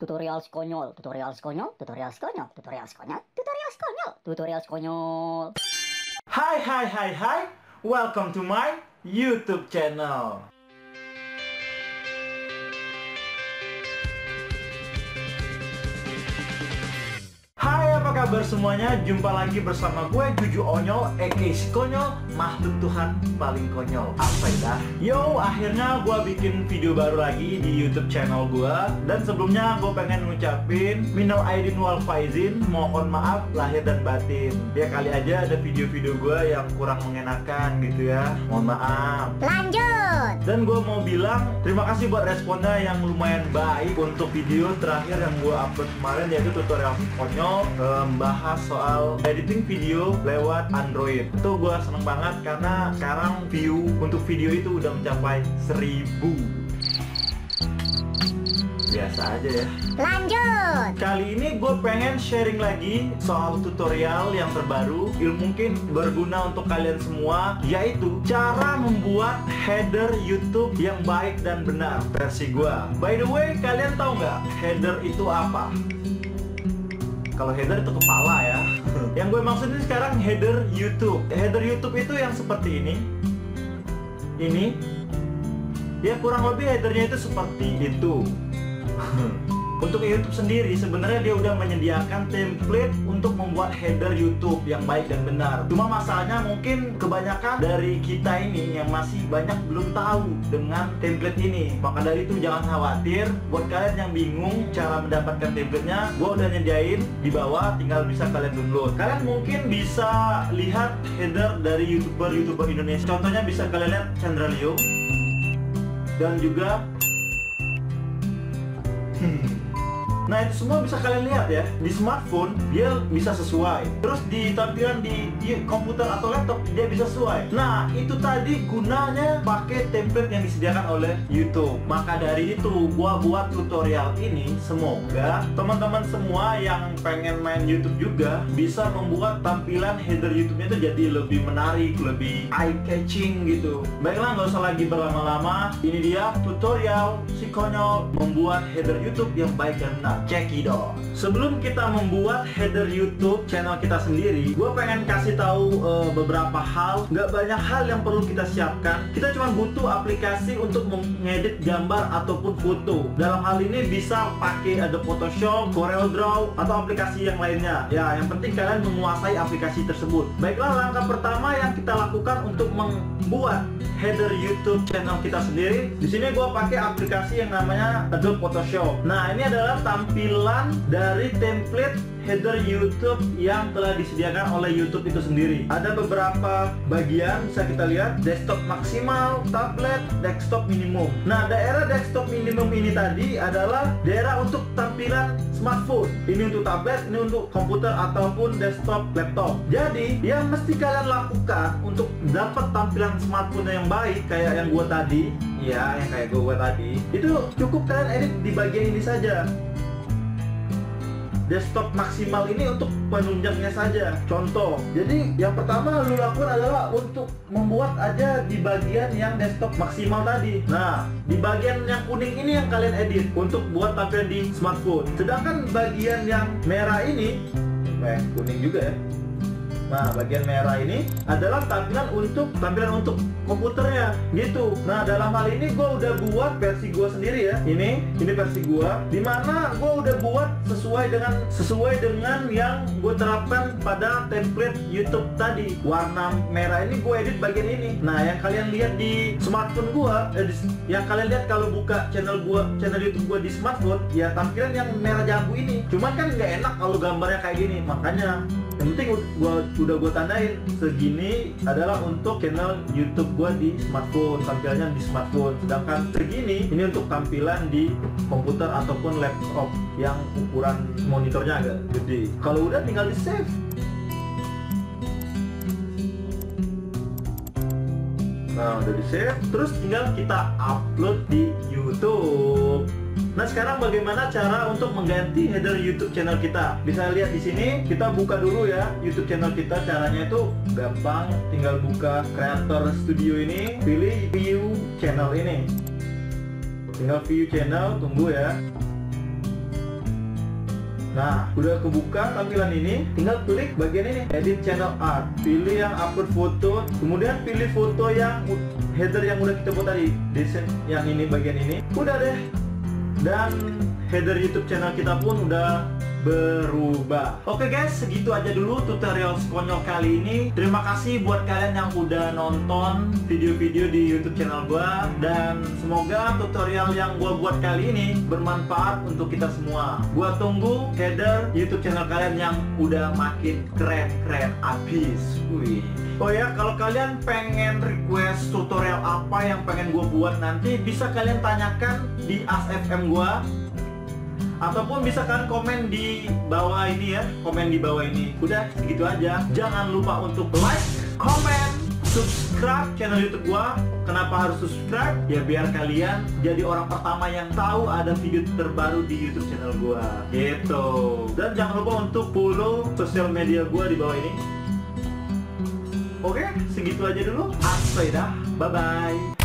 Tutorial konyol, tutorial konyol, tutorial konyol, tutorial konyol, tutorial konyol, tutorial konyol. Hai, welcome to my YouTube channel. Hai, apa kabar semuanya? Jumpa lagi bersama gue Juju Onyol, aka si Konyol, makhluk Tuhan paling konyol. Apa ya? Yo, akhirnya gue bikin video baru lagi di YouTube channel gue. Dan sebelumnya gue pengen ngucapin minal aidin wal faizin, mohon maaf lahir dan batin. Ya kali aja ada video-video gue yang kurang mengenakan gitu ya. Mohon maaf. Lanjut. Dan gue mau bilang terima kasih buat responnya yang lumayan baik untuk video terakhir yang gue upload kemarin, yaitu tutorial konyol membahas soal editing video lewat Android. Itu gue seneng banget karena sekarang view untuk video itu udah mencapai 1000. Biasa aja ya. Lanjut. Kali ini gue pengen sharing lagi soal tutorial yang terbaru, mungkin berguna untuk kalian semua, yaitu cara membuat header YouTube yang baik dan benar versi gue. By the way, kalian tahu nggak header itu apa? Kalau header itu kepala ya. Yang gue maksudin sekarang header YouTube. Header YouTube itu yang seperti ini. Ini. Ya kurang lebih headernya itu seperti itu. Untuk YouTube sendiri sebenarnya dia udah menyediakan template untuk membuat header YouTube yang baik dan benar. Cuma masalahnya mungkin kebanyakan dari kita ini yang masih banyak belum tahu dengan template ini. Maka dari itu jangan khawatir. Buat kalian yang bingung cara mendapatkan template-nya, gua udah nyediain di bawah, tinggal bisa kalian download. Kalian mungkin bisa lihat header dari YouTuber Indonesia. Contohnya bisa kalian lihat Chandra Leo dan juga nah itu semua bisa kalian lihat ya. Di smartphone dia bisa sesuai. Terus di tampilan di komputer atau laptop dia bisa sesuai. Nah itu tadi gunanya pakai template yang disediakan oleh YouTube. Maka dari itu gua buat tutorial ini. Semoga teman-teman semua yang pengen main YouTube juga bisa membuat tampilan header YouTube-nya itu jadi lebih menarik, lebih eye catching gitu. Baiklah, nggak usah lagi berlama-lama. Ini dia tutorial si Konyol membuat header YouTube yang baik dan benar. Cekidot. Sebelum kita membuat header YouTube channel kita sendiri, gue pengen kasih tahu beberapa hal. Nggak banyak hal yang perlu kita siapkan. Kita cuma butuh aplikasi untuk mengedit gambar ataupun foto. Dalam hal ini bisa pakai Adobe Photoshop, CorelDRAW, atau aplikasi yang lainnya. Ya, yang penting kalian menguasai aplikasi tersebut. Baiklah, langkah pertama yang kita lakukan untuk membuat header YouTube channel kita sendiri. Di sini gue pakai aplikasi yang namanya Adobe Photoshop. Nah, ini adalah tampilan dari template header YouTube yang telah disediakan oleh YouTube itu sendiri. Ada beberapa bagian bisa kita lihat: desktop maksimal, tablet, desktop minimum. Nah, daerah desktop minimum ini tadi adalah daerah untuk tampilan smartphone. Ini untuk tablet, ini untuk komputer ataupun desktop laptop. Jadi, yang mesti kalian lakukan untuk dapat tampilan smartphone yang baik kayak yang gua tadi, ya, yang kayak gua tadi, itu cukup kalian edit di bagian ini saja. Desktop maksimal ini untuk penunjangnya saja. Contoh, jadi yang pertama lu lakukan adalah untuk membuat aja di bagian yang desktop maksimal tadi. Nah, di bagian yang kuning ini yang kalian edit untuk buat tampilan di smartphone. Sedangkan bagian yang merah ini, kuning juga ya. Nah, bagian merah ini adalah tampilan untuk komputernya gitu. Nah, dalam hal ini gue udah buat versi gue sendiri ya. Ini versi gue, dimana gue udah buat sesuai dengan yang gue terapkan pada template YouTube tadi. Warna merah ini gue edit bagian ini. Nah, yang kalian lihat di smartphone gue, yang kalian lihat kalau buka channel YouTube gue di smartphone, ya tampilan yang merah jambu ini. Cuman kan nggak enak kalau gambarnya kayak gini. Makanya yang penting udah gue tandain segini adalah untuk channel YouTube gue di smartphone, tampilannya di smartphone. Sedangkan segini ini untuk tampilan di komputer ataupun laptop yang ukuran monitornya agak gede. Kalau udah tinggal di save. Nah, udah di save, terus tinggal kita upload di YouTube. Nah, sekarang bagaimana cara untuk mengganti header YouTube channel kita? Bisa lihat di sini, kita buka dulu ya YouTube channel kita. Caranya itu gampang, tinggal buka Creator Studio ini, pilih View Channel ini. Tinggal View Channel, tunggu ya. Nah, udah kebuka tampilan ini, tinggal klik bagian ini, edit channel art. Pilih yang upload foto, kemudian pilih foto yang header yang udah kita buat tadi, desain yang ini, bagian ini. Udah deh. Dan header YouTube channel kita pun udah berubah. Oke guys, segitu aja dulu tutorial konyol kali ini. Terima kasih buat kalian yang udah nonton video-video di YouTube channel gua, dan semoga tutorial yang gua buat kali ini bermanfaat untuk kita semua. Gua tunggu header YouTube channel kalian yang udah makin keren-keren abis. Wih. Oh ya, kalau kalian pengen request tutorial apa yang pengen gua buat nanti, bisa kalian tanyakan di ASFM gua, ataupun bisa kalian komen di bawah ini ya, komen di bawah ini. Udah, segitu aja. Jangan lupa untuk like, comment, subscribe channel YouTube gua. Kenapa harus subscribe? Ya biar kalian jadi orang pertama yang tahu ada video terbaru di YouTube channel gua. Gitu. Dan jangan lupa untuk follow sosial media gua di bawah ini. Oke, segitu aja dulu. Asli dah. Bye bye.